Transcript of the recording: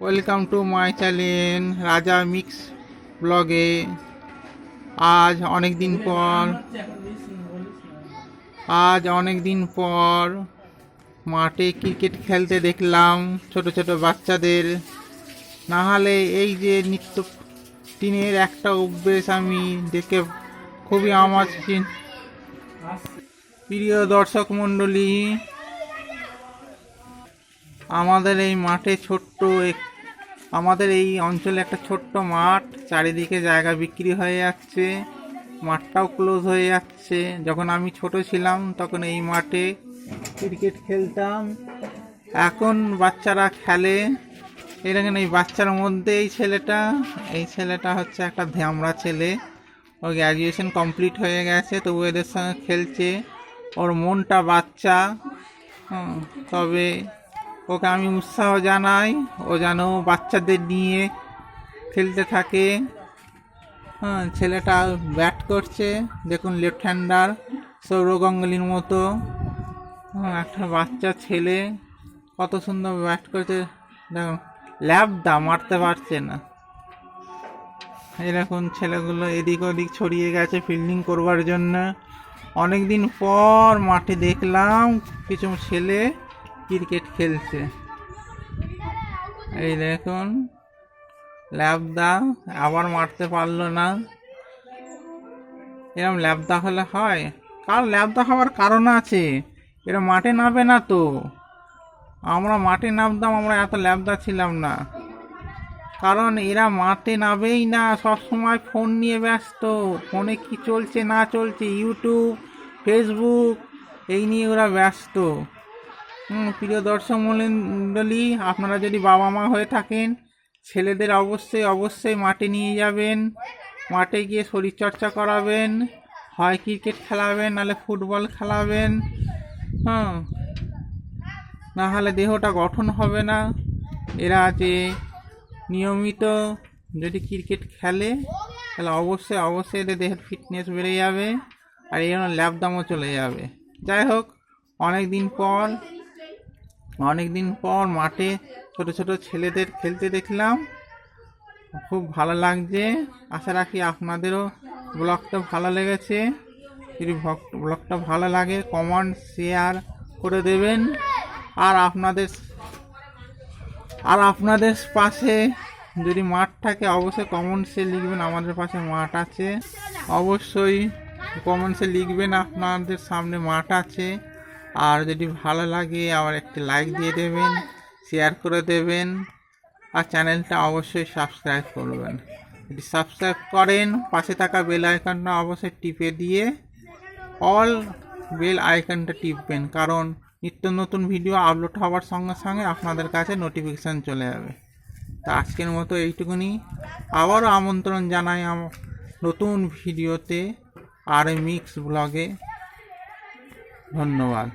Welcome to my channel রাজা mix ব্লগে। আজ অনেক দিন পর মাঠে ক্রিকেট খেলতে দেখলাম ছোট ছোট বাচ্চাদের। না হলে এই যে নিত্য দিনের একটা অভ্যেস আমি দেখে খুবই আমার প্রিয় দর্শক মণ্ডলী, আমাদের এই মাঠে আমাদের এই অঞ্চলে একটা ছোট্ট মাঠ, চারিদিকে জায়গা বিক্রি হয়ে যাচ্ছে, মাঠটাও ক্লোজ হয়ে যাচ্ছে। যখন আমি ছোট ছিলাম তখন এই মাঠে ক্রিকেট খেলতাম। এখন বাচ্চারা খেলে। এরকম এই বাচ্চার মধ্যে এই ছেলেটা হচ্ছে একটা ধ্যামড়া ছেলে। ও গ্র্যাজুয়েশন কমপ্লিট হয়ে গেছে, তবু এদের সঙ্গে খেলছে। ওর মনটা বাচ্চা, তবে ওকে আমি উৎসাহ জানাই ও যেন বাচ্চাদের নিয়ে খেলতে থাকে। ছেলেটা ব্যাট করছে, দেখুন লেফট হ্যান্ডার, সৌরভ গাঙ্গুলির মতো। একটা বাচ্চা ছেলে কত সুন্দর ব্যাট করছে, দেখুন ল্যাবদা মারতে পারছে না। এরকম ছেলেগুলো এদিক ওদিক ছড়িয়ে গেছে ফিল্ডিং করবার জন্য। অনেক দিন পর মাঠে দেখলাম কিছু ছেলে ক্রিকেট খেলছে। এই দেখুন ল্যাবদা আবার মারতে পারলো না। এরকম ল্যাবদা হলে হয়? ল্যাবদা হওয়ার কারণ আছে, এরা মাঠে নামবে না তো। আমরা মাঠে নামতাম, আমরা এত ল্যাবদা ছিলাম না, কারণ এরা মাঠে নামেই না, সব সময় ফোন নিয়ে ব্যস্ত। ফোনে কি চলছে না চলছে, ইউটিউব, ফেসবুক, এই নিয়ে ওরা ব্যস্ত। প্রিয় দর্শক মণ্ডলী, আপনারা যদি বাবা মা হয়ে থাকেন, ছেলেদের অবশ্যই মাঠে নিয়ে যাবেন। মাঠে গিয়ে শরীরচর্চা করাবেন, হয় ক্রিকেট খেলাবেন, নাহলে ফুটবল খেলাবেন। না হলে দেহটা গঠন হবে না। এরা যে নিয়মিত যদি ক্রিকেট খেলে তাহলে অবশ্যই এদের দেহের ফিটনেস বেড়ে যাবে, আর এর ল্যাবদামও চলে যাবে। যাই হোক, অনেক দিন পর মাঠে ছোট ছোট ছেলেদের খেলতে দেখলাম, খুব ভালো লাগছে। আশা রাখি আপনাদেরও ব্লগটা ভালো লেগেছে। যদি ব্লগটা ভালো লাগে কমেন্ট শেয়ার করে দেবেন। আর আপনাদের পাশে যদি মাঠ থাকে অবশ্যই কমেন্টসে লিখবেন আমাদের পাশে মাঠ আছে। অবশ্যই কমেন্টসে লিখবেন আপনাদের সামনে মাঠ আছে। আর যদি ভালো লাগে আবার একটি লাইক দিয়ে দেবেন, শেয়ার করে দেবেন, আর চ্যানেলটা অবশ্যই সাবস্ক্রাইব করবেন। যদি সাবস্ক্রাইব করেন পাশে থাকা বেল আইকনটা অবশ্যই টিপে দিয়ে অল বেল আইকনটা টিপবেন, কারণ নিত্য নতুন ভিডিও আপলোড হওয়ার সঙ্গে সঙ্গে আপনাদের কাছে নোটিফিকেশান চলে যাবে। তা আজকের মতো এইটুকুনি। আবারও আমন্ত্রণ জানাই আমার নতুন ভিডিওতে আর মিক্স ব্লগে। ধন্যবাদ।